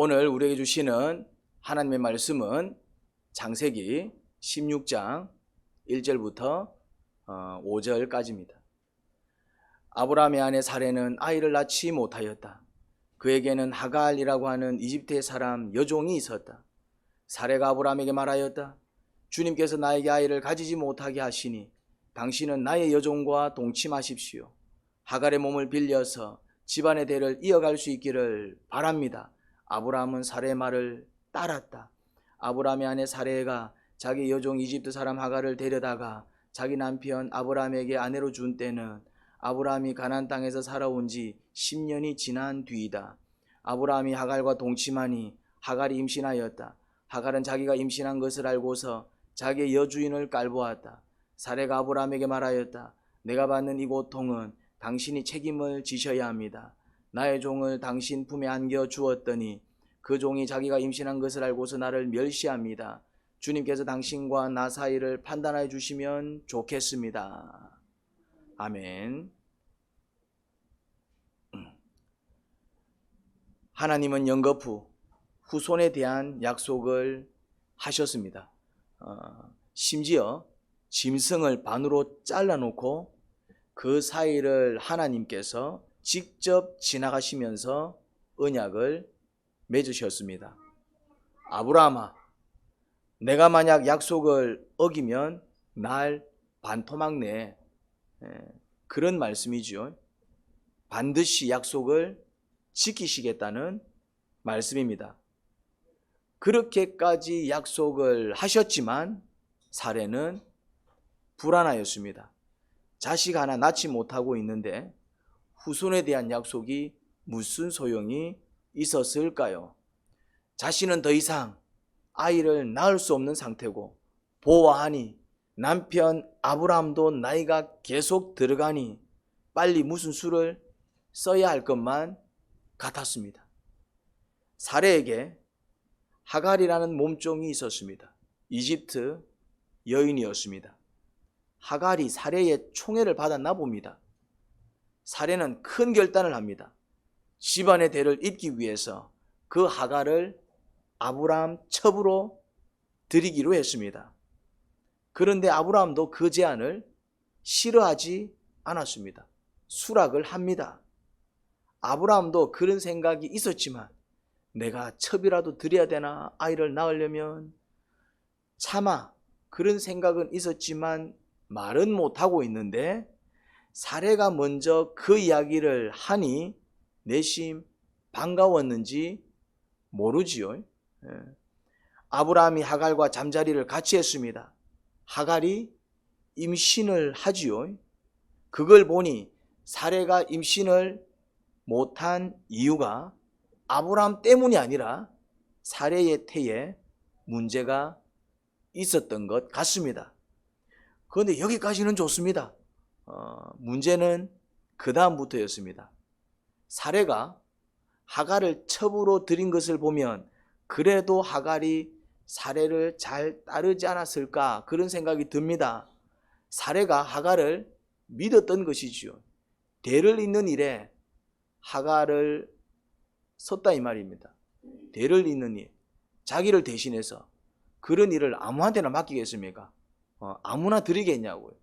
오늘 우리에게 주시는 하나님의 말씀은 창세기 16장 1절부터 5절까지입니다. 아브라함의 아내 사레는 아이를 낳지 못하였다. 그에게는 하갈이라고 하는 이집트의 사람 여종이 있었다. 사레가 아브라함에게 말하였다. 주님께서 나에게 아이를 가지지 못하게 하시니 당신은 나의 여종과 동침하십시오. 하갈의 몸을 빌려서 집안의 대를 이어갈 수 있기를 바랍니다. 아브라함은 사레의 말을 따랐다. 아브라함의 아내 사레가 자기 여종 이집트 사람 하갈을 데려다가 자기 남편 아브라함에게 아내로 준 때는 아브라함이 가나안 땅에서 살아온 지 10년이 지난 뒤이다. 아브라함이 하갈과 동침하니 하갈이 임신하였다. 하갈은 자기가 임신한 것을 알고서 자기의 여주인을 깔보았다. 사레가 아브라함에게 말하였다. 내가 받는 이 고통은 당신이 책임을 지셔야 합니다. 나의 종을 당신 품에 안겨 주었더니 그 종이 자기가 임신한 것을 알고서 나를 멸시합니다. 주님께서 당신과 나 사이를 판단해 주시면 좋겠습니다. 아멘. 하나님은 연거푸 후손에 대한 약속을 하셨습니다. 심지어 짐승을 반으로 잘라놓고 그 사이를 하나님께서 직접 지나가시면서 언약을 맺으셨습니다. 아브라함아, 내가 만약 약속을 어기면 날 반토막 내. 그런 말씀이죠. 반드시 약속을 지키시겠다는 말씀입니다. 그렇게까지 약속을 하셨지만 사레는 불안하였습니다. 자식 하나 낳지 못하고 있는데 후손에 대한 약속이 무슨 소용이 있었을까요? 자신은 더 이상 아이를 낳을 수 없는 상태고 보아하니 남편 아브라함도 나이가 계속 들어가니 빨리 무슨 수를 써야 할 것만 같았습니다. 사레에게 하갈이라는 몸종이 있었습니다. 이집트 여인이었습니다. 하갈이 사레의 총애를 받았나 봅니다. 사레는 큰 결단을 합니다. 집안의 대를 잇기 위해서 그 하갈을 아브라함 첩으로 드리기로 했습니다. 그런데 아브라함도 그 제안을 싫어하지 않았습니다. 수락을 합니다. 아브라함도 그런 생각이 있었지만 내가 첩이라도 드려야 되나, 아이를 낳으려면. 차마 그런 생각은 있었지만 말은 못하고 있는데 사레가 먼저 그 이야기를 하니 내심 반가웠는지 모르지요. 아브라함이 하갈과 잠자리를 같이 했습니다. 하갈이 임신을 하지요. 그걸 보니 사레가 임신을 못한 이유가 아브라함 때문이 아니라 사레의 태에 문제가 있었던 것 같습니다. 그런데 여기까지는 좋습니다. 문제는 그 다음부터였습니다. 사레가 하갈을 첩으로 들인 것을 보면 그래도 하갈이 사레를 잘 따르지 않았을까, 그런 생각이 듭니다. 사레가 하갈을 믿었던 것이지요. 대를 잇는 일에 하갈을 섰다 이 말입니다. 대를 잇는 일, 자기를 대신해서 그런 일을 아무한테나 맡기겠습니까? 아무나 드리겠냐고요.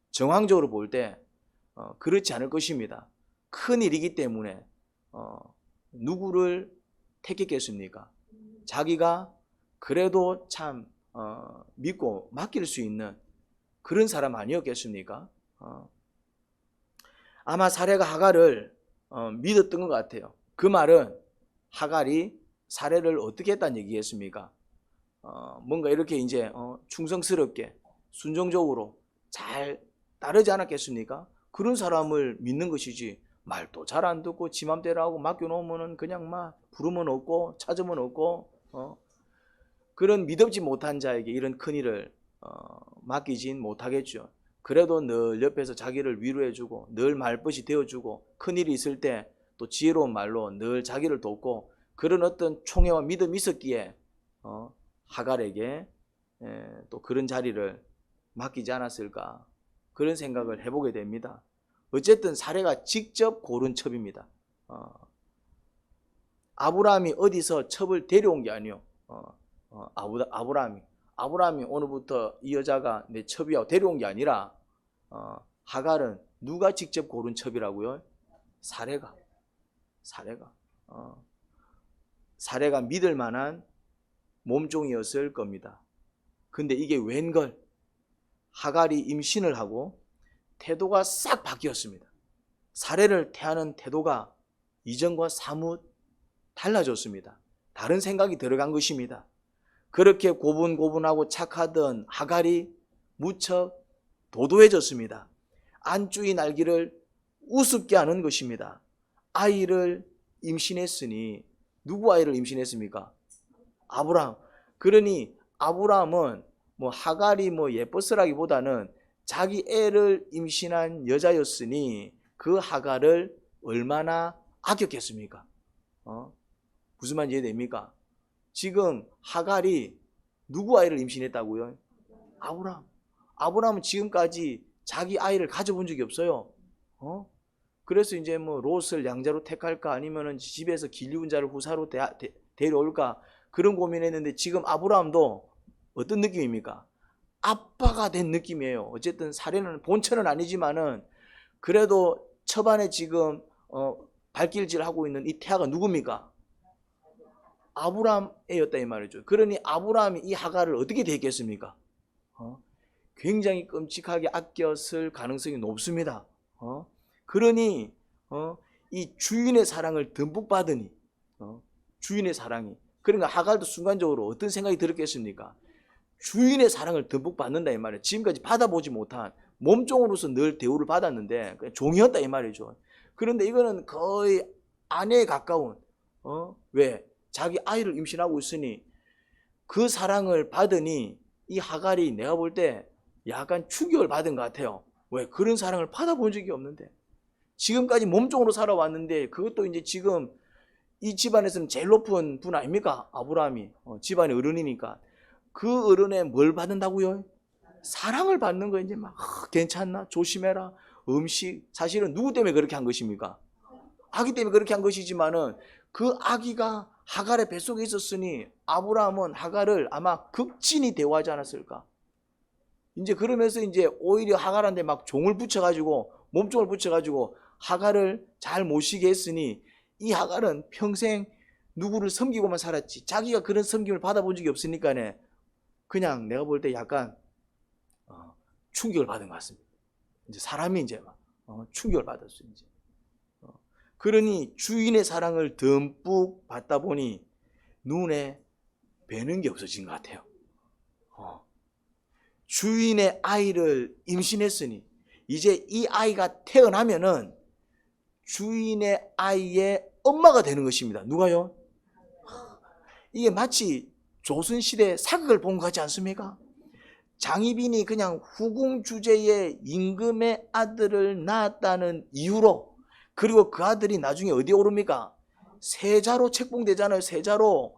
정황적으로 볼 때 그렇지 않을 것입니다. 큰 일이기 때문에 누구를 택했겠습니까? 자기가 그래도 참 믿고 맡길 수 있는 그런 사람 아니었겠습니까? 아마 사레가 하갈을 믿었던 것 같아요. 그 말은 하갈이 사레를 어떻게 했다는 얘기겠습니까? 뭔가 이렇게 이제 충성스럽게 순종적으로 잘 따르지 않았겠습니까? 그런 사람을 믿는 것이지, 말도 잘 안 듣고 지 맘대로 하고 맡겨놓으면 그냥 막 부르면 없고 찾으면 없고 그런 믿음지 못한 자에게 이런 큰일을 맡기진 못하겠죠. 그래도 늘 옆에서 자기를 위로해주고 늘 말벗이 되어주고 큰일이 있을 때 또 지혜로운 말로 늘 자기를 돕고 그런 어떤 총애와 믿음이 있었기에 하갈에게 또 그런 자리를 맡기지 않았을까, 그런 생각을 해보게 됩니다. 어쨌든 사레가 직접 고른 첩입니다. 아브라함이 어디서 첩을 데려온 게 아니요. 아브라함이 오늘부터 이 여자가 내 첩이야 데려온 게 아니라 하갈은 누가 직접 고른 첩이라고요? 사례가 믿을 만한 몸종이었을 겁니다. 근데 이게 웬걸 하갈이 임신을 하고 태도가 싹 바뀌었습니다. 사례를 대하는 태도가 이전과 사뭇 달라졌습니다. 다른 생각이 들어간 것입니다. 그렇게 고분고분하고 착하던 하갈이 무척 도도해졌습니다. 안주의 날개를 우습게 하는 것입니다. 아이를 임신했으니 누구 아이를 임신했습니까? 아브라함. 그러니 아브라함은 하갈이 예뻤으라기보다는 자기 애를 임신한 여자였으니 그 하갈을 얼마나 아꼈겠습니까? 무슨 말인지 이해됩니까? 지금 하갈이 누구 아이를 임신했다고요? 아브라함은 지금까지 자기 아이를 가져본 적이 없어요. 그래서 이제 롯을 양자로 택할까 아니면은 집에서 길리운 자를 후사로 데려올까 그런 고민했는데 지금 아브라함도 어떤 느낌입니까? 아빠가 된 느낌이에요. 어쨌든 사례는 본처는 아니지만은 그래도 첩안에 지금 발길질하고 있는 이 태아가 누굽니까? 아브라함 애였다 이 말이죠. 그러니 아브라함이 이 하갈을 어떻게 대했겠습니까? 굉장히 끔찍하게 아꼈을 가능성이 높습니다. 그러니 이 주인의 사랑을 듬뿍 받으니 주인의 사랑이 그러니까 하갈도 순간적으로 어떤 생각이 들었겠습니까? 주인의 사랑을 듬뿍 받는다 이 말이에요. 지금까지 받아보지 못한 몸종으로서 늘 대우를 받았는데 종이었다 이 말이죠. 그런데 이거는 거의 아내에 가까운 왜? 자기 아이를 임신하고 있으니 그 사랑을 받으니 이 하갈이 내가 볼 때 약간 충격을 받은 것 같아요. 왜? 그런 사랑을 받아본 적이 없는데 지금까지 몸종으로 살아왔는데 그것도 이제 지금 이 집안에서는 제일 높은 분 아닙니까? 아브라함이 집안의 어른이니까 그 어른에 뭘 받는다고요? 사랑을 받는 거 이제 막 괜찮나? 조심해라. 음식 사실은 누구 때문에 그렇게 한 것입니까? 아기 때문에 그렇게 한 것이지만은 그 아기가 하갈의 뱃속에 있었으니 아브라함은 하갈을 아마 극진히 대우하지 않았을까? 이제 그러면서 이제 오히려 하갈한테 막 종을 붙여가지고 몸종을 붙여가지고 하갈을 잘 모시게 했으니 이 하갈은 평생 누구를 섬기고만 살았지 자기가 그런 섬김을 받아본 적이 없으니까네 그냥 내가 볼 때 약간 충격을 받은 것 같습니다. 이제 사람이 이제 막 충격을 받았어 이제. 그러니 주인의 사랑을 듬뿍 받다 보니 눈에 뵈는 게 없어진 것 같아요. 주인의 아이를 임신했으니 이제 이 아이가 태어나면은 주인의 아이의 엄마가 되는 것입니다. 누가요? 이게 마치 조선시대 사극을 본 것 같지 않습니까? 장희빈이 그냥 후궁 주제의 임금의 아들을 낳았다는 이유로 그리고 그 아들이 나중에 어디에 오릅니까? 세자로 책봉되잖아요. 세자로.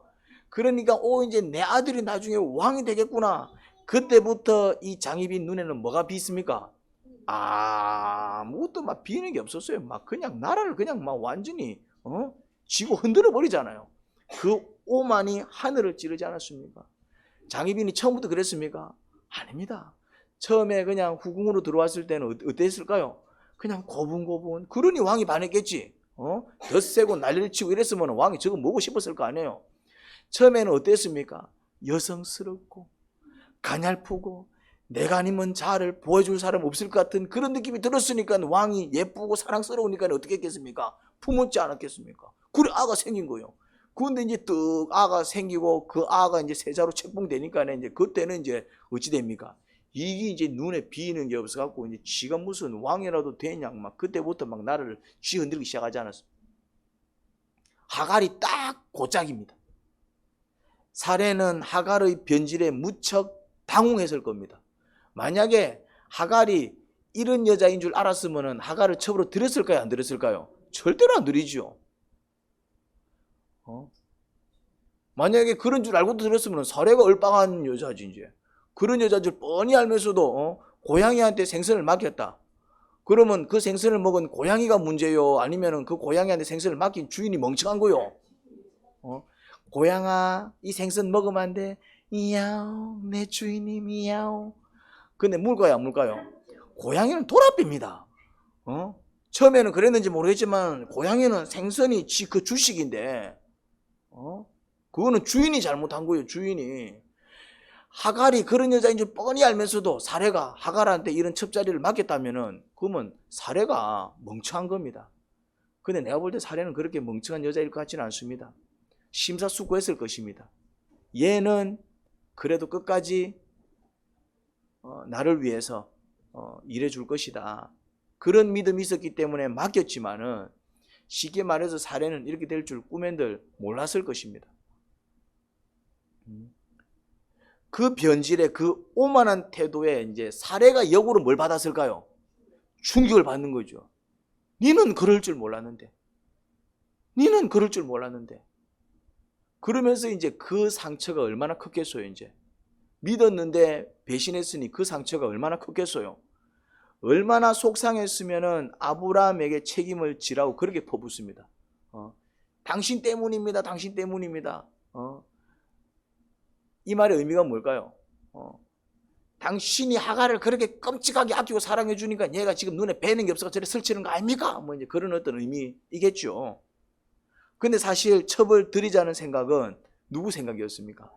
그러니까 이제 내 아들이 나중에 왕이 되겠구나. 그때부터 이 장희빈 눈에는 뭐가 비습니까? 아무것도 막 비는 게 없었어요. 막 그냥 나라를 그냥 막 완전히 쥐고 흔들어 버리잖아요. 그 오만이 하늘을 찌르지 않았습니까? 장희빈이 처음부터 그랬습니까? 아닙니다. 처음에 그냥 후궁으로 들어왔을 때는 어땠을까요? 그냥 고분고분. 그러니 왕이 반했겠지. 덧세고 난리를 치고 이랬으면 왕이 저거 먹고 싶었을 거 아니에요. 처음에는 어땠습니까? 여성스럽고 가냘프고 내가 아니면 자를 보여줄 사람 없을 것 같은 그런 느낌이 들었으니까 왕이 예쁘고 사랑스러우니까 어떻게 했겠습니까? 품었지 않았겠습니까? 그래 아가 생긴 거예요. 그런데 이제 떡 아가 생기고 그 아가 이제 세자로 책봉되니까 이제 그때는 이제 어찌 됩니까? 이게 이제 눈에 비이는 게 없어갖고 이제 지가 무슨 왕이라도 되냐 막 그때부터 막 나라를 쥐흔들기 시작하지 않았습니까? 하갈이 딱 고짝입니다. 사례는 하갈의 변질에 무척 당황했을 겁니다. 만약에 하갈이 이런 여자인 줄 알았으면 하갈을 첩으로 들였을까요? 안 들였을까요? 절대로 안 들이죠. 만약에 그런 줄 알고 들었으면 사례가 얼빵한 여자지 이제. 그런 여자인 줄 뻔히 알면서도 고양이한테 생선을 맡겼다. 그러면 그 생선을 먹은 고양이가 문제요? 아니면 그 고양이한테 생선을 맡긴 주인이 멍청한 거요? 고양아, 이 생선 먹으면 안 돼. 이야옹, 내 주인님 이야옹. 근데 물까요, 안 물까요? 고양이는 도랍입니다. 처음에는 그랬는지 모르겠지만 고양이는 생선이 그 주식인데 그거는 주인이 잘못한 거예요. 주인이. 하갈이 그런 여자인 줄 뻔히 알면서도 사례가 하갈한테 이런 첩자리를 맡겼다면은 그러면 사례가 멍청한 겁니다. 근데 내가 볼 때 사례는 그렇게 멍청한 여자일 것 같지는 않습니다. 심사숙고했을 것입니다. 얘는 그래도 끝까지 나를 위해서 일해줄 것이다. 그런 믿음이 있었기 때문에 맡겼지만은 쉽게 말해서 사례는 이렇게 될 줄 꿈엔들 몰랐을 것입니다. 그 변질의 그 오만한 태도에 이제 사례가 역으로 뭘 받았을까요? 충격을 받는 거죠. 니는 그럴 줄 몰랐는데. 니는 그럴 줄 몰랐는데. 그러면서 이제 그 상처가 얼마나 컸겠어요, 이제. 믿었는데 배신했으니 그 상처가 얼마나 컸겠어요. 얼마나 속상했으면은 아브라함에게 책임을 지라고 그렇게 퍼붓습니다. 당신 때문입니다. 당신 때문입니다. 이 말의 의미가 뭘까요? 당신이 하갈을 그렇게 끔찍하게 아끼고 사랑해 주니까 얘가 지금 눈에 뵈는 게 없어서 저래 설치는 거 아닙니까? 뭐 이제 그런 어떤 의미이겠죠. 근데 사실 첩을 들이자는 생각은 누구 생각이었습니까?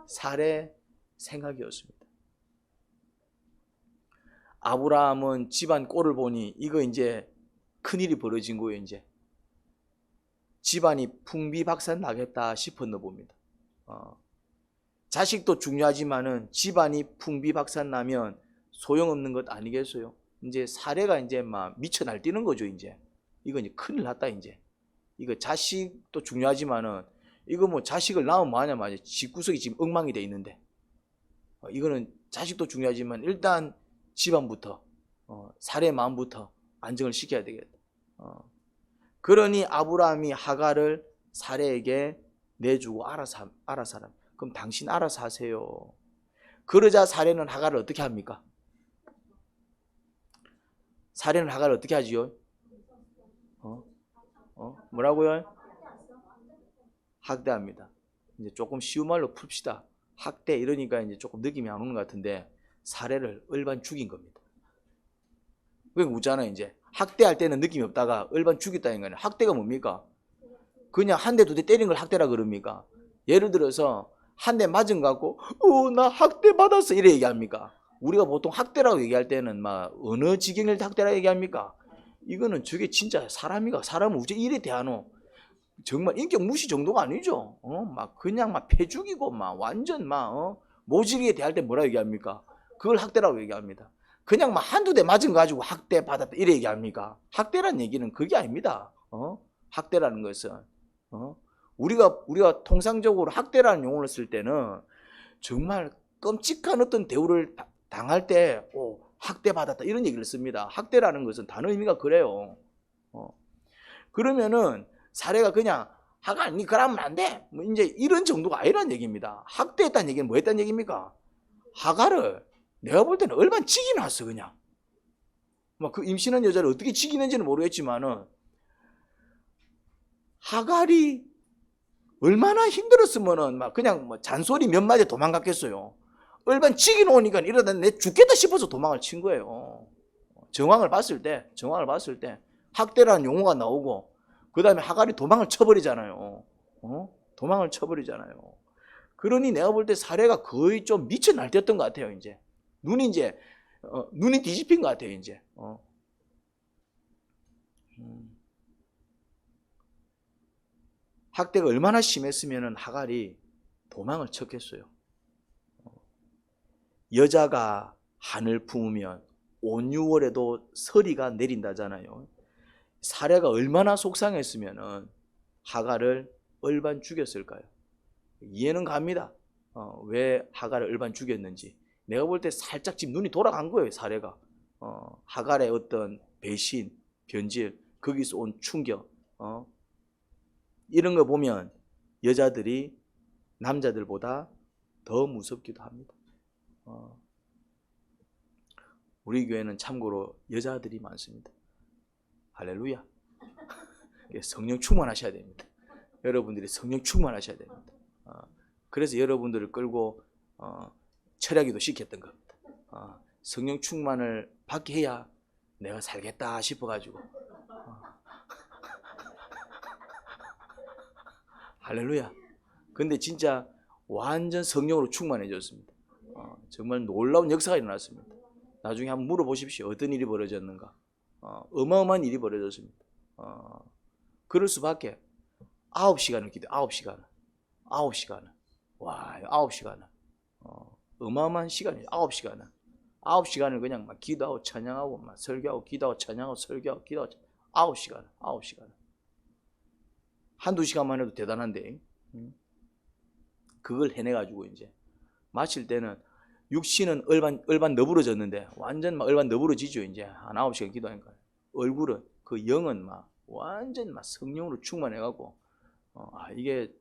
사례 생각이었습니다. 아브라함은 집안 꼴을 보니 이거 이제 큰일이 벌어진 거예요. 이제 집안이 풍비박산 나겠다 싶었나 봅니다. 자식도 중요하지만은 집안이 풍비박산 나면 소용없는 것 아니겠어요? 이제 사례가 이제 막 미쳐 날뛰는 거죠. 이제 이거 이제 큰일 났다. 이제 이거 자식도 중요하지만은 이거 뭐 자식을 낳으면 뭐하냐 말이야. 집구석이 지금 엉망이 돼 있는데 이거는 자식도 중요하지만 일단 집안부터 사례 마음부터 안정을 시켜야 되겠다. 그러니 아브라함이 하갈을 사례에게 내주고 알아서 하라. 그럼 당신 알아서 하세요. 그러자 사례는 하갈을 어떻게 합니까? 사례는 하갈을 어떻게 하지요? 뭐라고요? 학대합니다. 이제 조금 쉬운 말로 풉시다. 학대 이러니까 이제 조금 느낌이 안 오는 것 같은데 사례를 얼반 죽인 겁니다. 왜 웃잖아요. 이제 학대할 때는 느낌이 없다가 얼반 죽였다는 거예요. 학대가 뭡니까? 그냥 한 대 두 대 때린 걸 학대라 그럽니까? 예를 들어서 한 대 맞은 거 갖고 나 학대 받았어 이래 얘기합니까? 우리가 보통 학대라고 얘기할 때는 막 어느 지경일 때 학대라고 얘기합니까? 이거는 저게 진짜 사람이가 사람을 우째 이래 대하노? 정말 인격 무시 정도가 아니죠. 막 그냥 막 패 죽이고 막 완전 막 모질게 대할 때 뭐라 얘기합니까? 그걸 학대라고 얘기합니다. 그냥 막 한두 대 맞은 거 가지고 학대 받았다 이래 얘기합니까? 학대라는 얘기는 그게 아닙니다. 학대라는 것은 우리가 통상적으로 학대라는 용어를 쓸 때는 정말 끔찍한 어떤 대우를 당할 때 학대 받았다 이런 얘기를 씁니다. 학대라는 것은 단어 의미가 그래요. 그러면은 사례가 그냥 하갈 니 그러면 안 돼. 뭐 이제 이런 정도가 아니란 얘기입니다. 학대했다는 얘기는 뭐 했다는 얘기입니까? 하갈을 내가 볼 때는 얼마나 치기 났어 그냥. 막 그 임신한 여자를 어떻게 치기는지는 모르겠지만은 하갈이 얼마나 힘들었으면은 막 그냥 뭐 잔소리 몇 마디 도망갔겠어요. 얼마나 치기 놓으니까 이러다 내 죽겠다 싶어서 도망을 친 거예요. 정황을 봤을 때 학대라는 용어가 나오고 그 다음에 하갈이 도망을 쳐버리잖아요. 도망을 쳐버리잖아요. 그러니 내가 볼 때 사례가 거의 좀 미쳐 날뛰었던 것 같아요. 이제 눈이 뒤집힌 것 같아요. 이제 학대가 얼마나 심했으면 하갈이 도망을 쳤겠어요. 여자가 한을 품으면 온 6월에도 서리가 내린다잖아요. 사례가 얼마나 속상했으면 하갈을 얼반 죽였을까요? 이해는 갑니다. 왜 하갈을 얼반 죽였는지. 내가 볼 때 살짝 지금 눈이 돌아간 거예요. 사례가. 하갈의 어떤 배신, 변질, 거기서 온 충격. 이런 거 보면 여자들이 남자들보다 더 무섭기도 합니다. 우리 교회는 참고로 여자들이 많습니다. 할렐루야. 성령 충만하셔야 됩니다. 여러분들이 성령 충만하셔야 됩니다. 그래서 여러분들을 끌고 철야기도 시켰던 겁니다. 성령 충만을 받게 해야 내가 살겠다 싶어가지고. 할렐루야. 근데 진짜 완전 성령으로 충만해졌습니다. 정말 놀라운 역사가 일어났습니다. 나중에 한번 물어보십시오. 어떤 일이 벌어졌는가. 어마어마한 일이 벌어졌습니다. 그럴 수밖에. 9시간을 기도, 9시간을. 와, 9시간을. 어마어마한 시간이에요. 9시간을. 9시간을 그냥 막 기도하고 찬양하고 막 설교하고 기도하고 찬양하고 설교하고 기도하고 9시간을. 한두 시간만 해도 대단한데. 그걸 해내가지고 이제 마칠 때는 육신은 얼반 너부러졌는데 완전 막 얼반 너부러지죠. 이제 한 9시간 기도하니까 얼굴은 그 영은 막 완전 막 성령으로 충만해가고 이게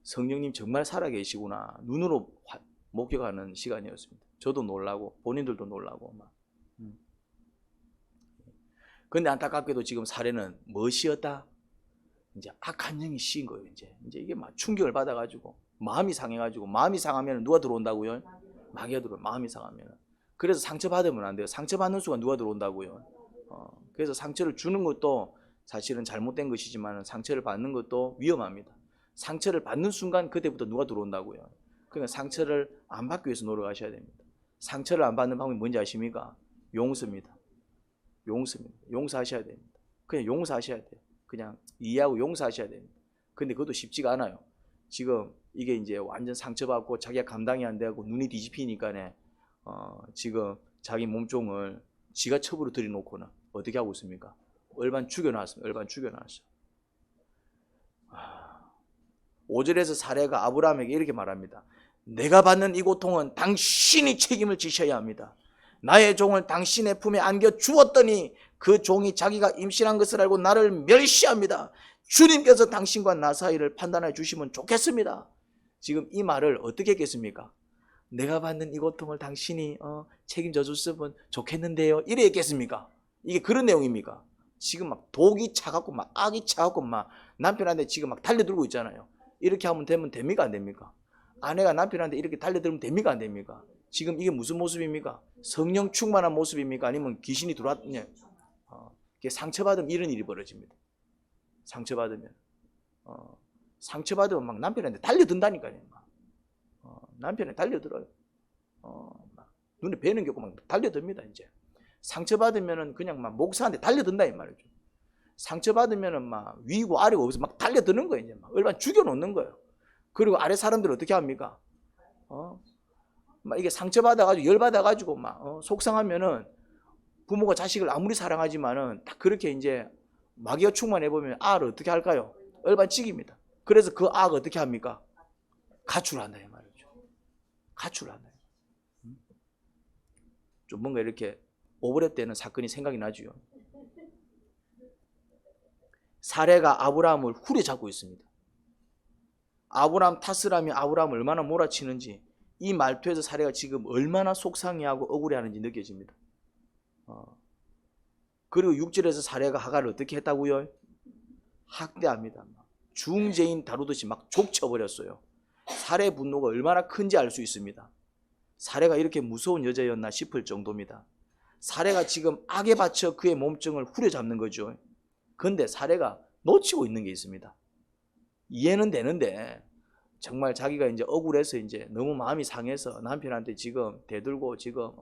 성령님 정말 살아계시구나 눈으로 목격하는 시간이었습니다. 저도 놀라고 본인들도 놀라고 막. 근데 안타깝게도 지금 사례는 무엇이었다? 이제 악한 영이 씌인 거예요. 이제 이게 막 충격을 받아가지고 마음이 상해가지고 마음이 상하면 누가 들어온다고요? 마귀가 들어요. 마음이 상하면. 그래서 상처 받으면 안 돼요. 상처 받는 순간 누가 들어온다고요? 그래서 상처를 주는 것도 사실은 잘못된 것이지만 상처를 받는 것도 위험합니다. 상처를 받는 순간 그때부터 누가 들어온다고요? 그러니까 상처를 안 받기 위해서 노력하셔야 됩니다. 상처를 안 받는 방법이 뭔지 아십니까? 용서입니다. 용서하셔야 됩니다. 그냥 용서하셔야 돼요. 그냥 이해하고 용서하셔야 됩니다. 근데 그것도 쉽지가 않아요. 지금 이게 이제 완전 상처받고 자기가 감당이 안 되고 눈이 뒤집히니까네 지금 자기 몸종을 지가 첩으로 들여놓고는 어떻게 하고 있습니까? 얼반 죽여놨습니다. 5절에서 사례가 아브라함에게 이렇게 말합니다. 내가 받는 이 고통은 당신이 책임을 지셔야 합니다. 나의 종을 당신의 품에 안겨 주었더니 그 종이 자기가 임신한 것을 알고 나를 멸시합니다. 주님께서 당신과 나 사이를 판단해 주시면 좋겠습니다. 지금 이 말을 어떻게 했겠습니까? 내가 받는 이 고통을 당신이 책임져 줬으면 좋겠는데요. 이래 했겠습니까? 이게 그런 내용입니까? 지금 막 독이 차갖고 막 악이 차갖고 막 남편한테 지금 막 달려들고 있잖아요. 이렇게 하면 되면 됩니까? 안 됩니까? 아내가 남편한테 이렇게 달려들면 됩니까? 안 됩니까? 지금 이게 무슨 모습입니까? 성령 충만한 모습입니까? 아니면 귀신이 들어왔냐? 상처받으면 이런 일이 벌어집니다. 상처받으면 막 남편한테 달려든다니까요. 남편에 달려들어요. 막 눈에 뵈는 게 없고 막 달려듭니다. 이제 상처받으면은 그냥 막 목사한테 달려든다 이 말이죠. 상처받으면은 막 위고 아래고 없어 막 달려드는 거예요. 이제 막 얼마나 죽여놓는 거예요. 그리고 아래 사람들 어떻게 합니까? 막 이게 상처받아가지고 열받아가지고 막 속상하면은 부모가 자식을 아무리 사랑하지만은 딱 그렇게 이제 마귀가 충만해 보면 악을 어떻게 할까요? 얼반 찍입니다. 그래서 그 악 어떻게 합니까? 가출한다 이 말이죠. 가출한다. 좀 뭔가 이렇게 오버랩 되는 사건이 생각이 나죠. 사례가 아브라함을 후려잡고 있습니다. 아브라함 탓을 하면 아브라함을 얼마나 몰아치는지 이 말투에서 사례가 지금 얼마나 속상해하고 억울해하는지 느껴집니다. 그리고 6절에서 사례가 하가를 어떻게 했다고요? 학대합니다. 중죄인 다루듯이 막 족쳐버렸어요. 사례 분노가 얼마나 큰지 알 수 있습니다. 사례가 이렇게 무서운 여자였나 싶을 정도입니다. 사례가 지금 악에 받쳐 그의 몸증을 후려잡는 거죠. 그런데 사례가 놓치고 있는 게 있습니다. 이해는 되는데 정말 자기가 이제 억울해서 이제 너무 마음이 상해서 남편한테 지금 대들고 지금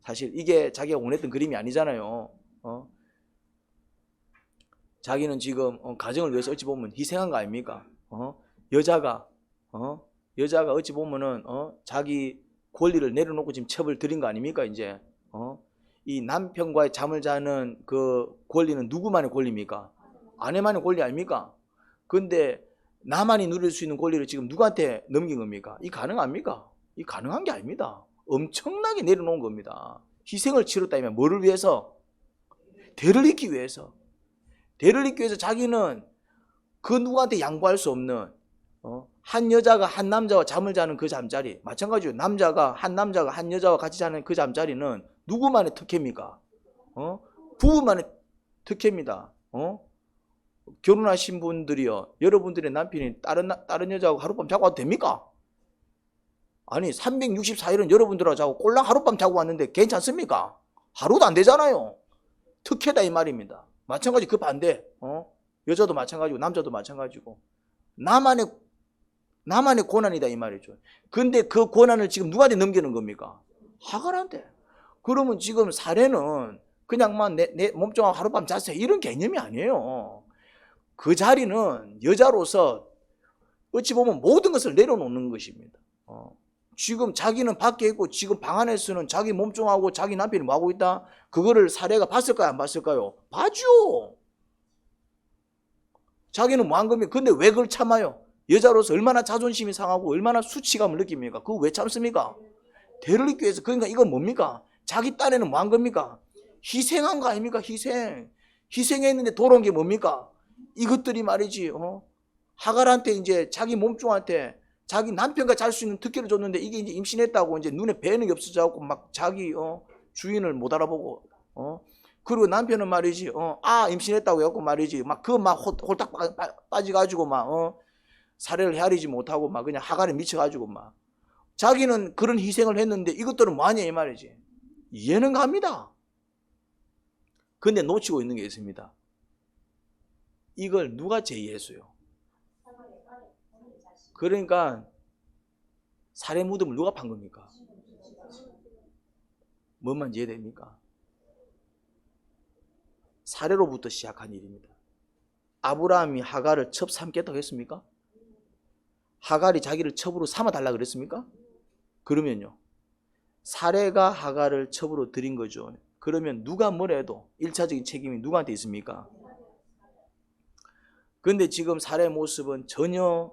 사실 이게 자기가 원했던 그림이 아니잖아요. 자기는 지금 가정을 위해서 어찌 보면 희생한 거 아닙니까? 여자가 어찌 보면은 자기 권리를 내려놓고 지금 첩을 들인 거 아닙니까? 이제 이 남편과의 잠을 자는 그 권리는 누구만의 권리입니까? 아내만의 권리 아닙니까? 근데 나만이 누릴 수 있는 권리를 지금 누구한테 넘긴 겁니까? 이 가능합니까? 이 가능한 게 아닙니다. 엄청나게 내려놓은 겁니다. 희생을 치렀다면 뭐를 위해서? 대를 잇기 위해서. 대를 잇기 위해서 자기는 그 누구한테 양보할 수 없는 한 여자가 한 남자와 잠을 자는 그 잠자리, 마찬가지로 남자가 한 여자와 같이 자는 그 잠자리는 누구만의 특혜입니까? 부부만의 특혜입니다. 결혼하신 분들이요, 여러분들의 남편이 다른 여자하고 하룻밤 자고 와도 됩니까? 아니 364일은 여러분들하고 자고 꼴랑 하룻밤 자고 왔는데 괜찮습니까? 하루도 안 되잖아요. 특혜다 이 말입니다. 마찬가지 그 반대, 여자도 마찬가지고 남자도 마찬가지고 나만의 고난이다 이 말이죠. 근데 그 고난을 지금 누구한테 넘기는 겁니까? 하갈한테. 그러면 지금 사례는 그냥만 내 몸종하고 하룻밤 잤어요 이런 개념이 아니에요. 그 자리는 여자로서 어찌 보면 모든 것을 내려놓는 것입니다. 지금 자기는 밖에 있고 지금 방 안에서는 자기 몸종하고 자기 남편이 뭐하고 있다? 그거를 사례가 봤을까요? 안 봤을까요? 봤죠. 자기는 뭐한 겁니까? 근데 왜 그걸 참아요? 여자로서 얼마나 자존심이 상하고 얼마나 수치감을 느낍니까? 그거 왜 참습니까? 대를 잇기 위해서. 그러니까 이건 뭡니까? 자기 딴에는 뭐한 겁니까? 희생한 거 아닙니까? 희생했는데 돌아온 게 뭡니까? 이것들이 말이지. 하갈한테 이제 자기 몸종한테 자기 남편과 잘 수 있는 특혜를 줬는데 이게 이제 임신했다고 이제 눈에 뵈는 게 없어져갖고 막 자기 주인을 못 알아보고 그리고 남편은 말이지 임신했다고 해갖고 말이지 막 그 막 홀딱 빠져가지고 막 사례를 헤아리지 못하고 막 그냥 하갈에 미쳐가지고 막 자기는 그런 희생을 했는데 이것들은 뭐하냐 이 말이지. 이해는 갑니다. 근데 놓치고 있는 게 있습니다. 이걸 누가 제의했어요? 그러니까 살해 무덤을 누가 판 겁니까? 뭔만 이해됩니까? 살해로부터 시작한 일입니다. 아브라함이 하갈을 첩 삼겠다고 했습니까? 하갈이 자기를 첩으로 삼아달라고 그랬습니까? 그러면요, 살해가 하갈을 첩으로 들인 거죠. 그러면 누가 뭐래도 1차적인 책임이 누구한테 있습니까? 근데 지금 살해 모습은 전혀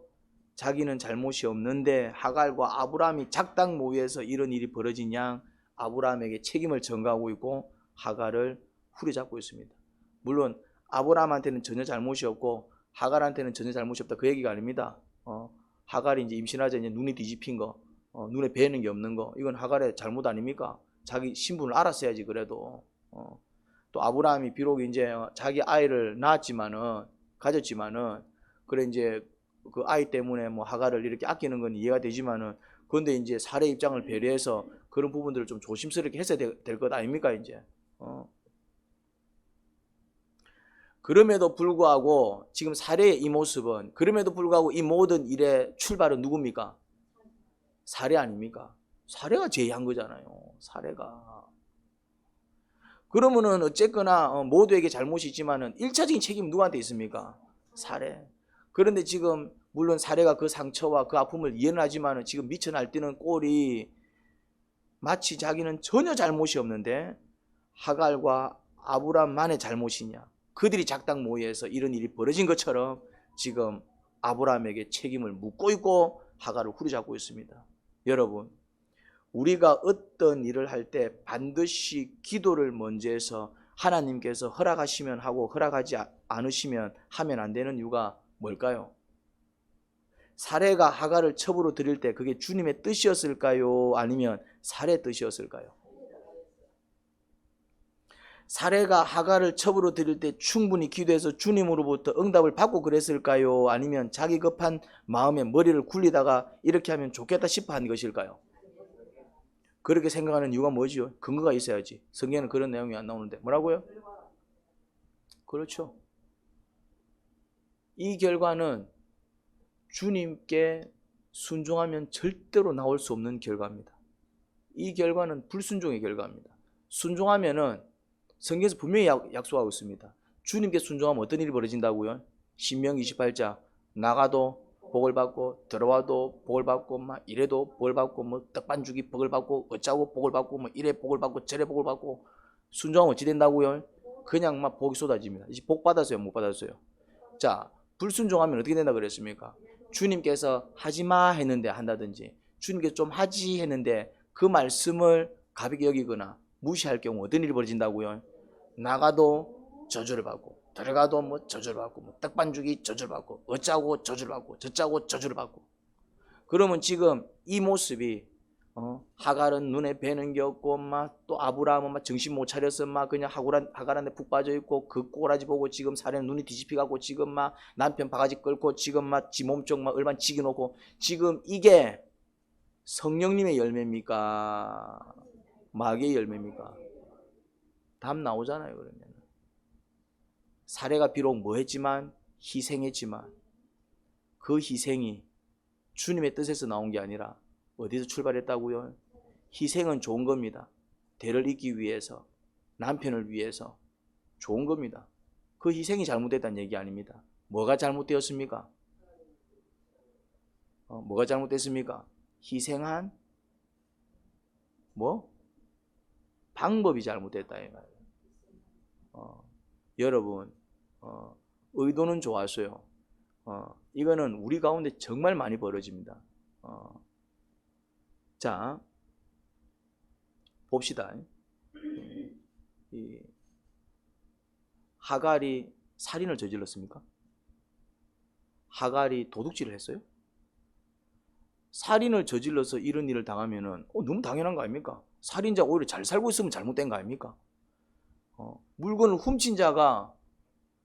자기는 잘못이 없는데 하갈과 아브라함이 작당 모의에서 이런 일이 벌어진 양 아브라함에게 책임을 전가하고 있고 하갈을 후려잡고 있습니다. 물론 아브라함한테는 전혀 잘못이 없고 하갈한테는 전혀 잘못이 없다 그 얘기가 아닙니다. 하갈이 이제 임신하자 이제 눈이 뒤집힌 거, 눈에 뵈는 게 없는 거, 이건 하갈의 잘못 아닙니까? 자기 신분을 알았어야지. 그래도 또 아브라함이 비록 이제 자기 아이를 가졌지만은 그래 이제 그 아이 때문에 뭐 하갈을 이렇게 아끼는 건 이해가 되지만은 그런데 이제 살해 입장을 배려해서 그런 부분들을 좀 조심스럽게 했어야 될 것 아닙니까 이제. 그럼에도 불구하고 지금 살해의 이 모습은 그럼에도 불구하고 이 모든 일의 출발은 누굽니까? 살해 아닙니까? 살해가 제의한 거잖아요. 살해가. 그러면은 어쨌거나 모두에게 잘못이 있지만은 1차적인 책임은 누구한테 있습니까? 살해. 그런데 지금 물론 살해가 그 상처와 그 아픔을 이해는 하지만은 지금 미쳐 날뛰는 꼴이 마치 자기는 전혀 잘못이 없는데 하갈과 아브람만의 잘못이냐, 그들이 작당 모의에서 이런 일이 벌어진 것처럼 지금 아브람에게 책임을 묻고 있고 하갈을 후려잡고 있습니다. 여러분, 우리가 어떤 일을 할 때 반드시 기도를 먼저 해서 하나님께서 허락하시면 하고 허락하지 않으시면 하면 안 되는 이유가 뭘까요? 살해가 하갈을 첩으로 드릴 때 그게 주님의 뜻이었을까요? 아니면 살해의 뜻이었을까요? 살해가 하갈을 첩으로 드릴 때 충분히 기도해서 주님으로부터 응답을 받고 그랬을까요? 아니면 자기 급한 마음에 머리를 굴리다가 이렇게 하면 좋겠다 싶어 한 것일까요? 그렇게 생각하는 이유가 뭐지요? 근거가 있어야지. 성경에는 그런 내용이 안 나오는데 뭐라고요? 그렇죠. 이 결과는 주님께 순종하면 절대로 나올 수 없는 결과입니다. 이 결과는 불순종의 결과입니다. 순종하면은 성경에서 분명히 약속하고 있습니다. 주님께 순종하면 어떤 일이 벌어진다고요? 신명기 28장 나가도 복을 받고 들어와도 복을 받고 막 이래도 복을 받고 뭐 떡반죽이 복을 받고 어쩌고 복을 받고 뭐 이래 복을 받고 저래 복을 받고 순종하면 어찌 된다고요? 그냥 막 복이 쏟아집니다. 이제 복 받았어요? 못 받았어요? 자, 불순종하면 어떻게 된다 그랬습니까? 주님께서 하지마 했는데 한다든지 주님께서 좀 하지 했는데 그 말씀을 가볍게 여기거나 무시할 경우 어떤 일이 벌어진다고요? 나가도 저주를 받고 들어가도 뭐 저주를 받고 뭐 떡반죽이 저주를 받고 어쩌고 저주를 받고 저쩌고 저주를 받고. 그러면 지금 이 모습이 하갈은 눈에 뵈는 게 없고 막 또 아브라함은 막 정신 못 차려서 막 그냥 하갈한테 푹 빠져 있고 그 꼬라지 보고 지금 사례는 눈이 뒤집히 가고 지금 막 남편 바가지 끌고 지금 막 지 몸쪽 막 얼반 지게 놓고 지금 이게 성령님의 열매입니까? 마귀의 열매입니까? 답 나오잖아요. 그러면 사례가 비록 뭐 했지만 희생했지만 그 희생이 주님의 뜻에서 나온 게 아니라 어디서 출발했다고요? 희생은 좋은 겁니다. 대를 잇기 위해서, 남편을 위해서 좋은 겁니다. 그 희생이 잘못됐다는 얘기 아닙니다. 뭐가 잘못되었습니까? 뭐가 잘못됐습니까? 희생한 방법이 잘못됐다 이 말이에요. 여러분 의도는 좋았어요. 이거는 우리 가운데 정말 많이 벌어집니다. 자 봅시다. 이 하갈이 살인을 저질렀습니까? 하갈이 도둑질을 했어요? 살인을 저질러서 이런 일을 당하면은 너무 당연한 거 아닙니까? 살인자가 오히려 잘 살고 있으면 잘못된 거 아닙니까? 물건을 훔친 자가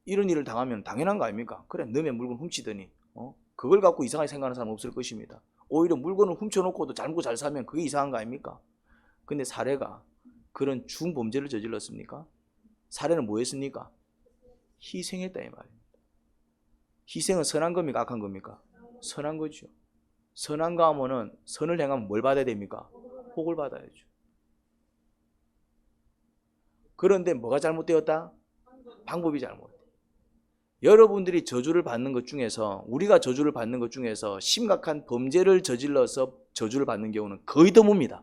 이런 일을 당하면 당연한 거 아닙니까? 그래 너의 물건 훔치더니 그걸 갖고 이상하게 생각하는 사람 없을 것입니다. 오히려 물건을 훔쳐놓고도 잘 먹고 잘 살면 그게 이상한 거 아닙니까? 근데 사례가 그런 중범죄를 저질렀습니까? 사례는 뭐 했습니까? 희생했다 이 말입니다. 희생은 선한 겁니까? 악한 겁니까? 선한 거죠. 선한가 하면은 선을 행하면 뭘 받아야 됩니까? 복을 받아야죠. 그런데 뭐가 잘못되었다? 방법이 잘못돼. 여러분들이 저주를 받는 것 중에서 우리가 저주를 받는 것 중에서 심각한 범죄를 저질러서 저주를 받는 경우는 거의 드뭅니다.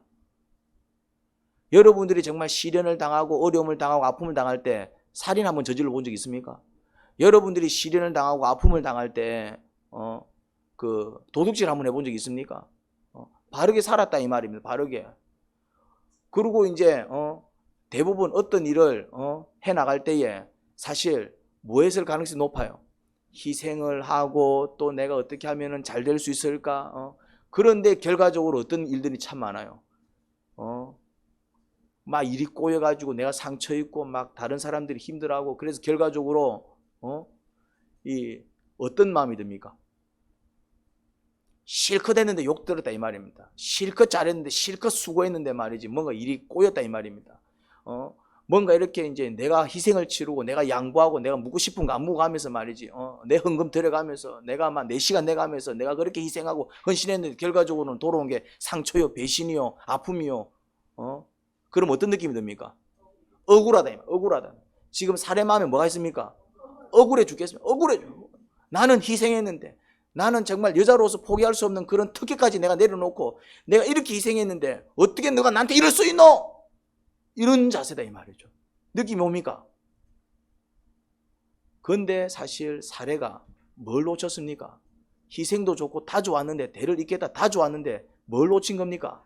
여러분들이 정말 시련을 당하고 어려움을 당하고 아픔을 당할 때 살인 한번 저질러 본 적 있습니까? 여러분들이 시련을 당하고 아픔을 당할 때 도둑질 한번 해본 적 있습니까? 바르게 살았다 이 말입니다. 바르게. 그리고 이제 대부분 어떤 일을 해 나갈 때에 사실 뭐 했을 가능성이 높아요? 희생을 하고 또 내가 어떻게 하면 잘 될 수 있을까? 그런데 결과적으로 어떤 일들이 참 많아요. 막 일이 꼬여가지고 내가 상처 입고 막 다른 사람들이 힘들어하고 그래서 결과적으로 어떤 마음이 듭니까? 실컷 했는데 욕 들었다 이 말입니다. 실컷 잘했는데 실컷 수고했는데 말이지 뭔가 일이 꼬였다 이 말입니다. 뭔가 이렇게 이제 내가 희생을 치르고 내가 양보하고 내가 묻고 싶은 거 안 묻고 하면서 말이지 내 헌금 들어가면서 내가 막 내 시간 내가면서 내가 그렇게 희생하고 헌신했는데 결과적으로는 돌아온 게 상처요 배신이요 아픔이요 그럼 어떤 느낌이 듭니까? 억울하다 억울하다. 지금 살해 마음에 뭐가 있습니까? 억울해 죽겠습니다. 억울해. 나는 희생했는데 나는 정말 여자로서 포기할 수 없는 그런 특혜까지 내가 내려놓고 내가 이렇게 희생했는데 어떻게 너가 나한테 이럴 수 있노? 이런 자세다 이 말이죠. 느낌이 뭡니까? 그런데 사실 사례가 뭘 놓쳤습니까? 희생도 좋고 다 좋았는데 대를 잇겠다 다 좋았는데 뭘 놓친 겁니까?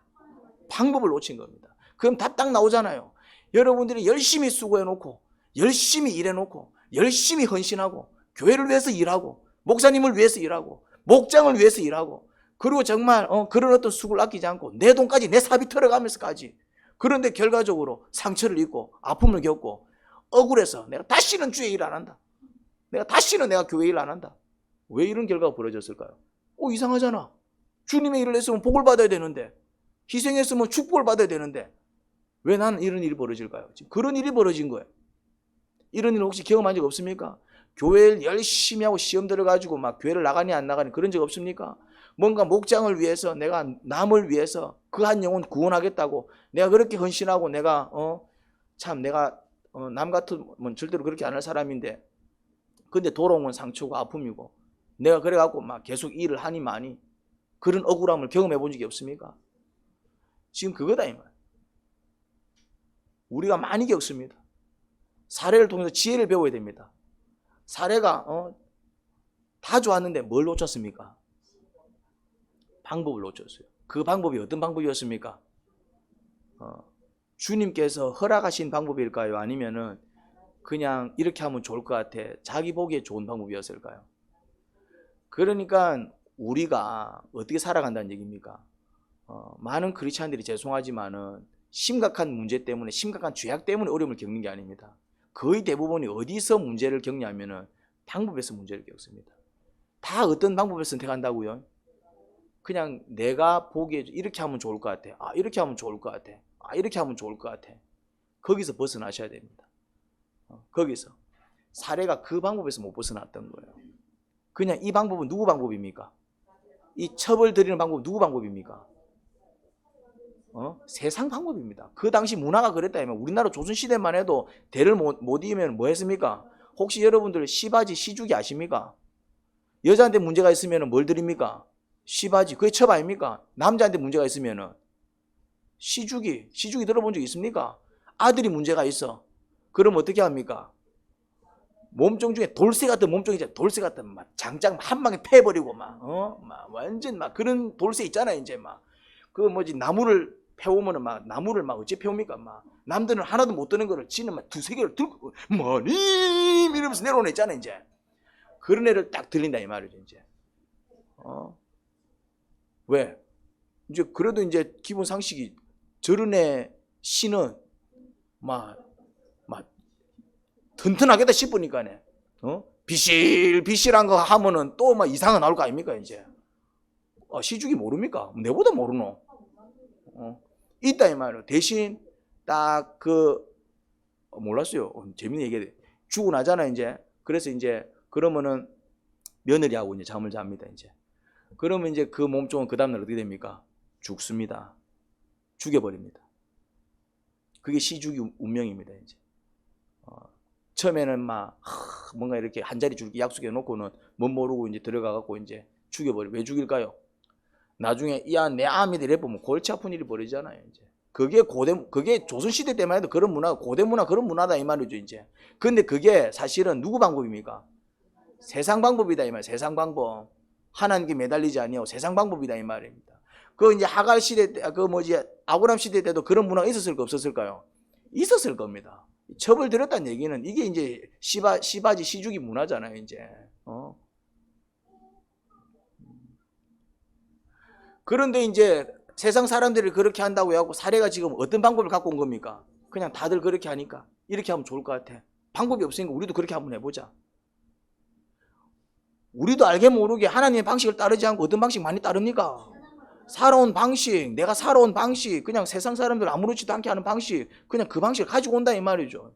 방법을 놓친 겁니다. 그럼 답 딱 나오잖아요. 여러분들이 열심히 수고해놓고 열심히 일해놓고 열심히 헌신하고 교회를 위해서 일하고 목사님을 위해서 일하고 목장을 위해서 일하고 그리고 정말 그런 어떤 수고를 아끼지 않고 내 돈까지 내 사비 털어가면서까지 그런데 결과적으로 상처를 입고 아픔을 겪고 억울해서 내가 다시는 주의 일 안 한다. 내가 다시는 내가 교회 일 안 한다. 왜 이런 결과가 벌어졌을까요? 이상하잖아. 주님의 일을 했으면 복을 받아야 되는데 희생했으면 축복을 받아야 되는데 왜 나는 이런 일이 벌어질까요? 지금 그런 일이 벌어진 거예요. 이런 일 혹시 경험한 적 없습니까? 교회를 열심히 하고 시험 들어가지고 막 교회를 나가니 안 나가니 그런 적 없습니까? 뭔가 목장을 위해서 내가 남을 위해서 그 한 영혼 구원하겠다고 내가 그렇게 헌신하고 내가 참 내가 남 같으면 절대로 그렇게 안 할 사람인데 근데 돌아온 건 상처고 아픔이고 내가 그래갖고 막 계속 일을 하니 많이 그런 억울함을 경험해 본 적이 없습니까? 지금 그거다 이 말. 우리가 많이 겪습니다. 사례를 통해서 지혜를 배워야 됩니다. 사례가 다 좋았는데 뭘 놓쳤습니까? 방법을 놓쳤어요. 그 방법이 어떤 방법이었습니까? 주님께서 허락하신 방법일까요? 아니면은 그냥 이렇게 하면 좋을 것 같아 자기 보기에 좋은 방법이었을까요? 그러니까 우리가 어떻게 살아간다는 얘기입니까? 많은 크리스찬들이 죄송하지만은 심각한 문제 때문에, 심각한 죄악 때문에 어려움을 겪는 게 아닙니다. 거의 대부분이 어디서 문제를 겪냐면은 방법에서 문제를 겪습니다. 다 어떤 방법을 선택한다고요? 그냥 내가 보기에 이렇게 하면 좋을 것 같아. 아, 이렇게 하면 좋을 것 같아. 아, 이렇게 하면 좋을 것 같아. 거기서 벗어나셔야 됩니다. 거기서. 사례가 그 방법에서 못 벗어났던 거예요. 그냥 이 방법은 누구 방법입니까? 이 처벌 드리는 방법은 누구 방법입니까? 세상 방법입니다. 그 당시 문화가 그랬다면 우리나라 조선시대만 해도 대를 못 이으면 뭐 했습니까? 혹시 여러분들 시바지, 시주기 아십니까? 여자한테 문제가 있으면 뭘 드립니까? 시바지. 그게 첩 아닙니까? 남자한테 문제가 있으면 시주기. 시주기 들어본 적 있습니까? 아들이 문제가 있어. 그럼 어떻게 합니까? 몸종 중에 돌쇠 같은 몸종이잖아. 돌쇠 같은 막 장장 한 방에 패버리고 막 완전 막 그런 돌쇠 있잖아요. 이제 막 그 뭐지 나무를 패오면은 막 나무를 막 어찌 패옵니까? 막 남들은 하나도 못 드는 거를 지는 막 두세 개를 들고 뭐니 이러면서 내려오는 있잖아. 이제 그런 애를 딱 들린다 이 말이죠. 이제 왜? 이제 그래도 이제 기본 상식이 저런 애 신은 막 튼튼하겠다 싶으니까네. 비실비실한 거 하면은 또 막 이상한 나올 거 아닙니까, 이제. 시주기 모릅니까? 내보다 모르노. 있다, 이 말이에요. 대신 딱 몰랐어요. 재밌는 얘기해. 주고 나잖아, 이제. 그래서 이제, 그러면은 며느리하고 이제 잠을 잡니다, 이제. 그러면 이제 그 몸종은 그 다음날 어떻게 됩니까? 죽습니다. 죽여버립니다. 그게 시주기 운명입니다, 이제. 처음에는 막 뭔가 이렇게 한 자리 줄기 약속해 놓고는 못 모르고 이제 들어가 갖고 이제 죽여버려. 왜 죽일까요? 나중에 내 암이 이래 보면 골치 아픈 일이 벌어지잖아요. 이제 그게 조선 시대 때만 해도 그런 문화, 고대 문화 그런 문화다 이 말이죠. 이제 근데 그게 사실은 누구 방법입니까? 세상 방법이다 이 말. 세상 방법. 하나님께 매달리지 아니하고 세상 방법이다 이 말입니다. 그 이제 하갈 시대 때, 아브람 시대 때도 그런 문화가 있었을까 없었을까요? 있었을 겁니다. 첩을 들였다는 얘기는 이게 이제 시바지 시주기 문화잖아요, 이제. 그런데 이제 세상 사람들이 그렇게 한다고 하고 사례가 지금 어떤 방법을 갖고 온 겁니까? 그냥 다들 그렇게 하니까 이렇게 하면 좋을 것 같아. 방법이 없으니까 우리도 그렇게 한번 해보자. 우리도 알게 모르게 하나님의 방식을 따르지 않고 어떤 방식 많이 따릅니까? 살아온 방식, 내가 살아온 방식, 그냥 세상 사람들 아무렇지도 않게 하는 방식, 그냥 그 방식을 가지고 온다 이 말이죠.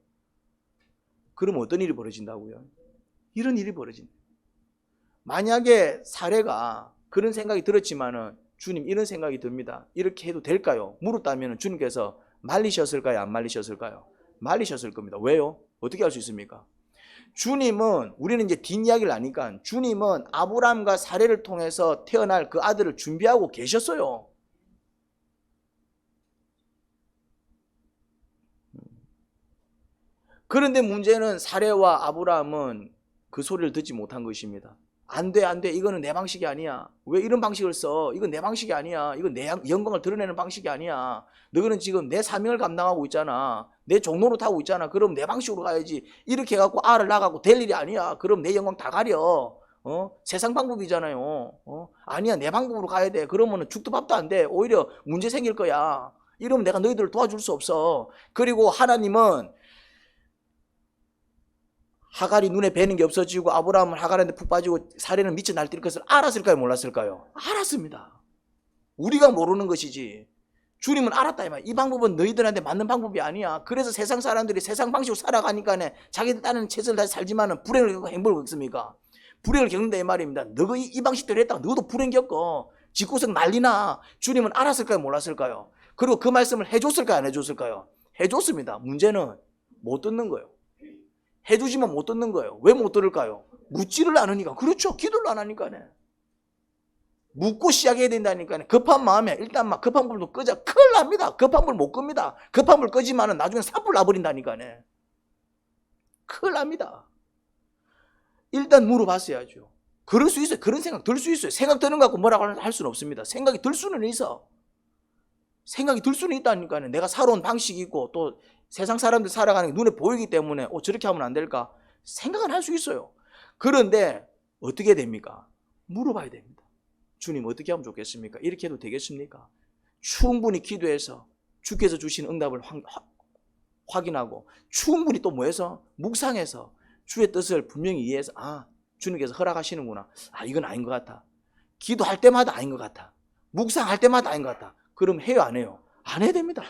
그럼 어떤 일이 벌어진다고요? 이런 일이 벌어진다. 만약에 사례가 그런 생각이 들었지만은 주님 이런 생각이 듭니다. 이렇게 해도 될까요? 물었다면 주님께서 말리셨을까요? 안 말리셨을까요? 말리셨을 겁니다. 왜요? 어떻게 할 수 있습니까? 주님은, 우리는 이제 뒷이야기를 아니까 주님은 아브람과 사례를 통해서 태어날 그 아들을 준비하고 계셨어요. 그런데 문제는 사례와 아브람은 그 소리를 듣지 못한 것입니다. 안 돼, 안 돼. 이거는 내 방식이 아니야. 왜 이런 방식을 써? 이건 내 방식이 아니야. 이건 내 영광을 드러내는 방식이 아니야. 너희는 지금 내 사명을 감당하고 있잖아. 내 종로로 타고 있잖아. 그럼 내 방식으로 가야지. 이렇게 해갖고 알을 나가고 될 일이 아니야. 그럼 내 영광 다 가려. 세상 방법이잖아요. 아니야, 내 방법으로 가야 돼. 그러면은 죽도 밥도 안 돼. 오히려 문제 생길 거야. 이러면 내가 너희들을 도와줄 수 없어. 그리고 하나님은 하갈이 눈에 뵈는 게 없어지고 아브라함은 하갈한테 푹 빠지고 사례는 미쳐 날뛸 것을 알았을까요? 몰랐을까요? 알았습니다. 우리가 모르는 것이지 주님은 알았다 이 말. 이 방법은 너희들한테 맞는 방법이 아니야. 그래서 세상 사람들이 세상 방식으로 살아가니까 자기들 따르는 최선을 다해 살지만은 불행을 겪고 행복을 겪습니까? 불행을 겪는다 이 말입니다. 너가 이 방식대로 했다가 너도 불행 겪어. 집구석 난리나. 주님은 알았을까요? 몰랐을까요? 그리고 그 말씀을 해줬을까요? 안 해줬을까요? 해줬습니다. 문제는 못 듣는 거예요. 해주지만 못 듣는 거예요. 왜 못 들을까요? 묻지를 않으니까. 그렇죠. 기도를 안 하니까네. 묻고 시작해야 된다니까요. 급한 마음에 일단 막 급한 불도 끄자. 큰일 납니다. 급한 불 못 끕니다. 급한 불 끄지만은 나중에 산불 나버린다니까요. 큰일 납니다. 일단 물어봤어야죠. 그럴 수 있어요. 그런 생각 들 수 있어요. 생각 드는 거 갖고 뭐라고 할 수는 없습니다. 생각이 들 수는 있어. 생각이 들 수는 있다니까요. 내가 살아온 방식이 있고 또 세상 사람들 살아가는 게 눈에 보이기 때문에 저렇게 하면 안 될까? 생각은 할 수 있어요. 그런데 어떻게 됩니까? 물어봐야 됩니다. 주님 어떻게 하면 좋겠습니까? 이렇게 해도 되겠습니까? 충분히 기도해서 주께서 주신 응답을 확인하고 충분히 또 뭐해서 묵상해서 주의 뜻을 분명히 이해해서 주님께서 허락하시는구나. 이건 아닌 것 같아. 기도할 때마다 아닌 것 같아. 묵상할 때마다 아닌 것 같아. 그럼 해요, 안 해요? 안 해야 됩니다.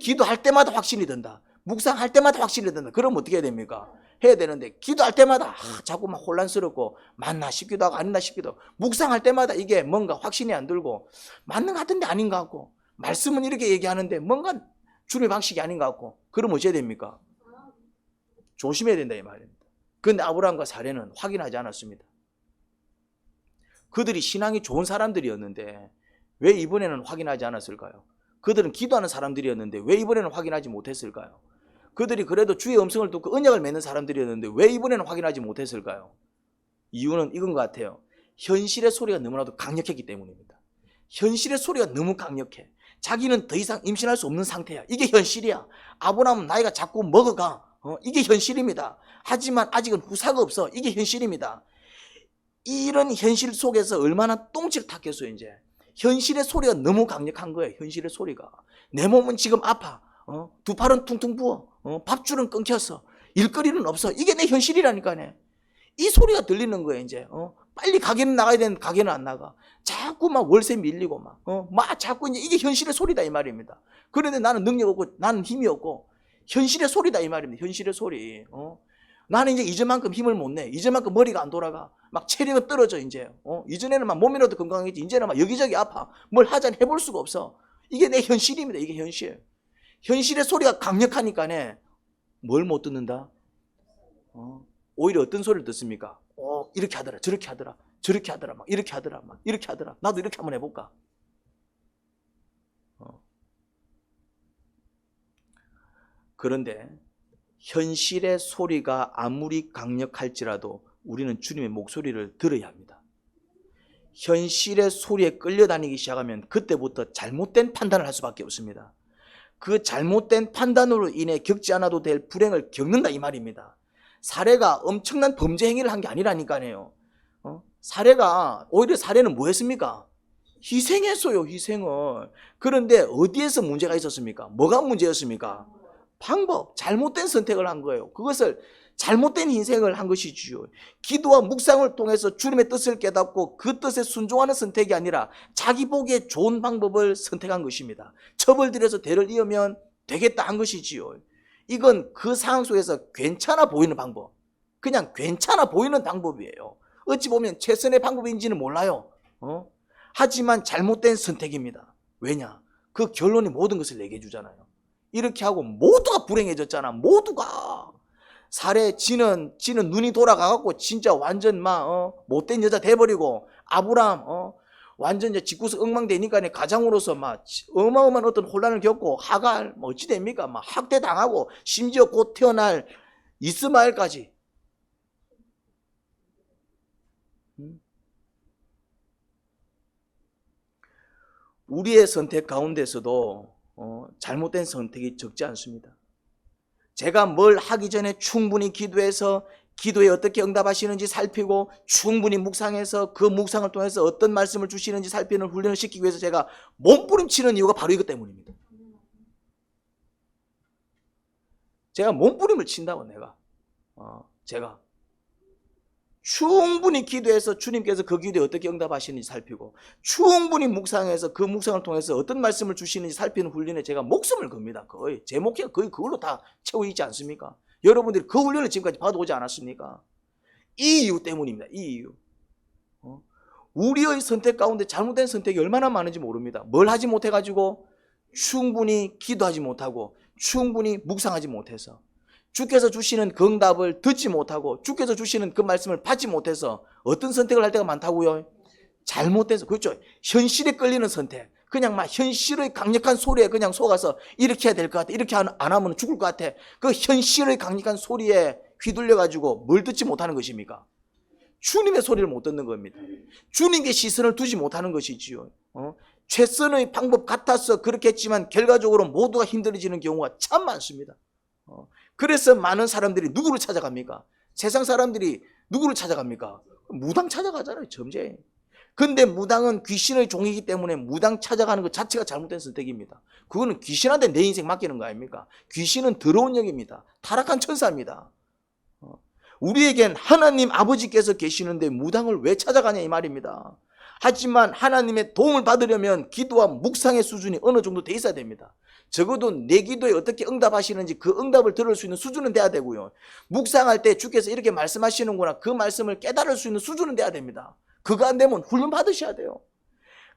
기도할 때마다 확신이 든다. 묵상할 때마다 확신이 든다. 그럼 어떻게 해야 됩니까? 해야 되는데 기도할 때마다 자꾸 막 혼란스럽고 맞나 싶기도 하고 아닌가 싶기도 하고 묵상할 때마다 이게 뭔가 확신이 안 들고 맞는 것 같은데 아닌 것 같고 말씀은 이렇게 얘기하는데 뭔가 주님의 방식이 아닌 것 같고 그럼 어찌해야 됩니까? 조심해야 된다 이 말입니다. 그런데 아브라함과 사례는 확인하지 않았습니다. 그들이 신앙이 좋은 사람들이었는데 왜 이번에는 확인하지 않았을까요? 그들은 기도하는 사람들이었는데 왜 이번에는 확인하지 못했을까요? 그들이 그래도 주의 음성을 듣고 언약을 맺는 사람들이었는데 왜 이번에는 확인하지 못했을까요? 이유는 이건 것 같아요. 현실의 소리가 너무나도 강력했기 때문입니다. 현실의 소리가 너무 강력해. 자기는 더 이상 임신할 수 없는 상태야. 이게 현실이야. 아브라함은 나이가 자꾸 먹어가. 이게 현실입니다. 하지만 아직은 후사가 없어. 이게 현실입니다. 이런 현실 속에서 얼마나 똥치를 탔겠어요 이제. 현실의 소리가 너무 강력한 거예요. 현실의 소리가. 내 몸은 지금 아파. 두 팔은 퉁퉁 부어. 밥줄은 끊겼어. 일거리는 없어. 이게 내 현실이라니까요. 이 소리가 들리는 거예요 이제. 빨리 가게는 나가야 되는데 가게는 안 나가. 자꾸 막 월세 밀리고 막 자꾸 이제 이게 현실의 소리다 이 말입니다. 그런데 나는 능력 없고 나는 힘이 없고 현실의 소리다 이 말입니다. 현실의 소리. 나는 이제 이전만큼 힘을 못 내. 이전만큼 머리가 안 돌아가. 막 체력은 떨어져 이제. 이전에는 막 몸이라도 건강했지. 이제는 막 여기저기 아파. 뭘 하자니 해볼 수가 없어. 이게 내 현실입니다. 이게 현실. 현실의 소리가 강력하니까네. 뭘 못 듣는다? 오히려 어떤 소리를 듣습니까? 이렇게 하더라. 저렇게 하더라. 저렇게 하더라. 막 이렇게 하더라. 막 이렇게 하더라. 나도 이렇게 한번 해볼까? 그런데 현실의 소리가 아무리 강력할지라도 우리는 주님의 목소리를 들어야 합니다. 현실의 소리에 끌려다니기 시작하면 그때부터 잘못된 판단을 할 수밖에 없습니다. 그 잘못된 판단으로 인해 겪지 않아도 될 불행을 겪는다 이 말입니다. 사례가 엄청난 범죄 행위를 한 게 아니라니까요. 오히려 사례는 뭐 했습니까? 희생했어요, 희생을. 그런데 어디에서 문제가 있었습니까? 뭐가 문제였습니까? 방법, 잘못된 선택을 한 거예요. 그것을 잘못된 희생을 한 것이지요. 기도와 묵상을 통해서 주님의 뜻을 깨닫고 그 뜻에 순종하는 선택이 아니라 자기 보기에 좋은 방법을 선택한 것입니다. 첩을 들여서 대를 이으면 되겠다 한 것이지요. 이건 그 상황 속에서 괜찮아 보이는 방법, 그냥 괜찮아 보이는 방법이에요. 어찌 보면 최선의 방법인지는 몰라요. 하지만 잘못된 선택입니다. 왜냐? 그 결론이 모든 것을 얘기해 주잖아요. 이렇게 하고 모두가 불행해졌잖아. 모두가. 사례 지는 눈이 돌아가갖고 진짜 완전 못된 여자 돼버리고 아브라함 완전 이제 집구석 엉망되니까 가장으로서 막 어마어마한 어떤 혼란을 겪고 하갈 어찌 됩니까? 막 학대 당하고 심지어 곧 태어날 이스마엘까지. 우리의 선택 가운데서도 잘못된 선택이 적지 않습니다. 제가 뭘 하기 전에 충분히 기도해서 기도에 어떻게 응답하시는지 살피고 충분히 묵상해서 그 묵상을 통해서 어떤 말씀을 주시는지 살피는 훈련을 시키기 위해서 제가 몸부림치는 이유가 바로 이것 때문입니다. 제가 몸부림을 친다고 제가 충분히 기도해서 주님께서 그 기도에 어떻게 응답하시는지 살피고 충분히 묵상해서 그 묵상을 통해서 어떤 말씀을 주시는지 살피는 훈련에 제가 목숨을 겁니다. 거의 제 목표가 거의 그걸로 다 채워 있지 않습니까? 여러분들이 그 훈련을 지금까지 받아오지 않았습니까? 이 이유 때문입니다. 이 이유. 우리의 선택 가운데 잘못된 선택이 얼마나 많은지 모릅니다. 뭘 하지 못해가지고 충분히 기도하지 못하고 충분히 묵상하지 못해서 주께서 주시는 그 응답을 듣지 못하고 주께서 주시는 그 말씀을 받지 못해서 어떤 선택을 할 때가 많다고요? 잘못돼서. 그렇죠. 현실에 끌리는 선택. 그냥 막 현실의 강력한 소리에 그냥 속아서 이렇게 해야 될 것 같아. 이렇게 안 하면 죽을 것 같아. 그 현실의 강력한 소리에 휘둘려가지고 뭘 듣지 못하는 것입니까? 주님의 소리를 못 듣는 겁니다. 주님께 시선을 두지 못하는 것이지요. 최선의 방법 같아서 그렇게 했지만 결과적으로 모두가 힘들어지는 경우가 참 많습니다. 그래서 많은 사람들이 누구를 찾아갑니까? 세상 사람들이 누구를 찾아갑니까? 무당 찾아가잖아요. 점쟁이. 근데 무당은 귀신의 종이기 때문에 무당 찾아가는 것 자체가 잘못된 선택입니다. 그거는 귀신한테 내 인생 맡기는 거 아닙니까? 귀신은 더러운 영입니다. 타락한 천사입니다. 우리에겐 하나님 아버지께서 계시는데 무당을 왜 찾아가냐 이 말입니다. 하지만 하나님의 도움을 받으려면 기도와 묵상의 수준이 어느 정도 돼 있어야 됩니다. 적어도 내 기도에 어떻게 응답하시는지 그 응답을 들을 수 있는 수준은 돼야 되고요. 묵상할 때 주께서 이렇게 말씀하시는구나 그 말씀을 깨달을 수 있는 수준은 돼야 됩니다. 그거 안 되면 훈련 받으셔야 돼요.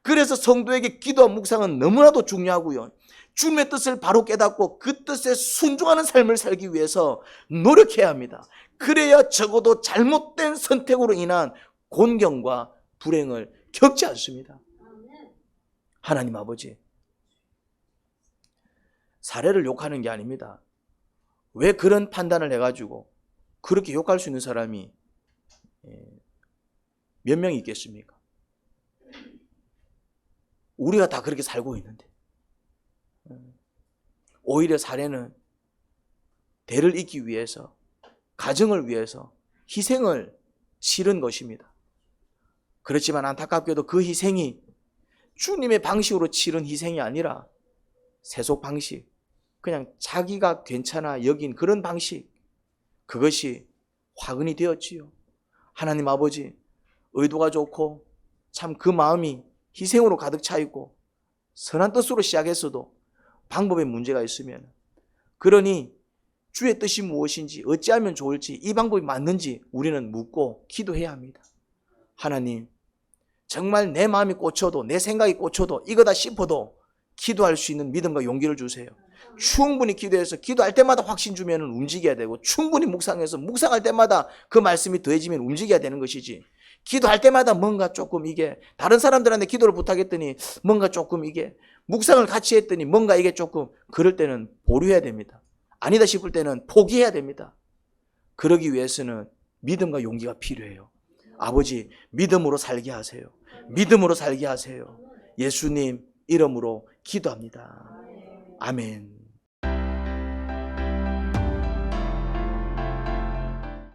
그래서 성도에게 기도와 묵상은 너무나도 중요하고요. 주님의 뜻을 바로 깨닫고 그 뜻에 순종하는 삶을 살기 위해서 노력해야 합니다. 그래야 적어도 잘못된 선택으로 인한 곤경과 불행을 겪지 않습니다. 하나님 아버지, 사례를 욕하는 게 아닙니다. 왜 그런 판단을 해가지고 그렇게 욕할 수 있는 사람이 몇 명이 있겠습니까? 우리가 다 그렇게 살고 있는데 오히려 사례는 대를 잇기 위해서 가정을 위해서 희생을 치른 것입니다. 그렇지만 안타깝게도 그 희생이 주님의 방식으로 치른 희생이 아니라 세속 방식, 그냥 자기가 괜찮아 여긴 그런 방식, 그것이 화근이 되었지요. 하나님 아버지, 의도가 좋고 참 그 마음이 희생으로 가득 차 있고 선한 뜻으로 시작했어도 방법에 문제가 있으면, 그러니 주의 뜻이 무엇인지 어찌하면 좋을지 이 방법이 맞는지 우리는 묻고 기도해야 합니다. 하나님, 정말 내 마음이 꽂혀도 내 생각이 꽂혀도 이거다 싶어도 기도할 수 있는 믿음과 용기를 주세요. 충분히 기도해서 기도할 때마다 확신 주면 움직여야 되고, 충분히 묵상해서 묵상할 때마다 그 말씀이 더해지면 움직여야 되는 것이지, 기도할 때마다 뭔가 조금 이게 다른 사람들한테 기도를 부탁했더니 뭔가 조금 이게 묵상을 같이 했더니 뭔가 이게 조금, 그럴 때는 보류해야 됩니다. 아니다 싶을 때는 포기해야 됩니다. 그러기 위해서는 믿음과 용기가 필요해요. 아버지, 믿음으로 살게 하세요. 믿음으로 살게 하세요. 예수님 이름으로 기도합니다. 아멘.